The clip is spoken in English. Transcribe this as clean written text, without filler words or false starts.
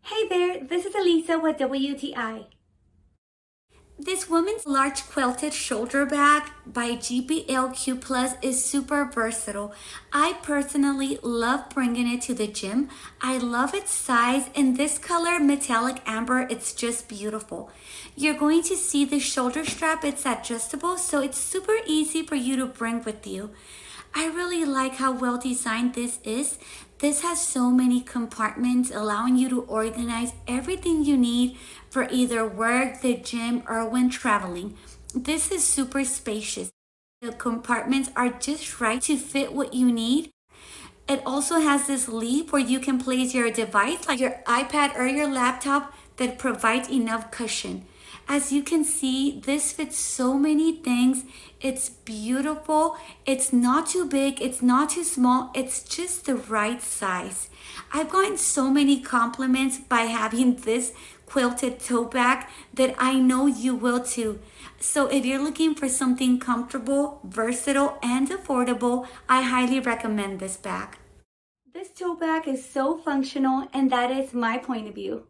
Hey there, this is Elisa with WTI. This woman's large quilted shoulder bag by GBLQ Plus is super versatile. I personally love bringing it to the gym. I love its size and this color metallic amber, it's just beautiful. You're going to see the shoulder strap, it's adjustable, so it's super easy for you to bring with you. I really like how well designed this is. This has so many compartments allowing you to organize everything you need for either work, the gym, or when traveling. This is super spacious. The compartments are just right to fit what you need. It also has this leaf where you can place your device like your iPad or your laptop that provides enough cushion. As you can see, this fits so many things. It's beautiful. It's not too big. It's not too small. It's just the right size. I've gotten so many compliments by having this quilted tote bag that I know you will too. So if you're looking for something comfortable, versatile, and affordable, I highly recommend this bag. This tote bag is so functional, and that is my point of view.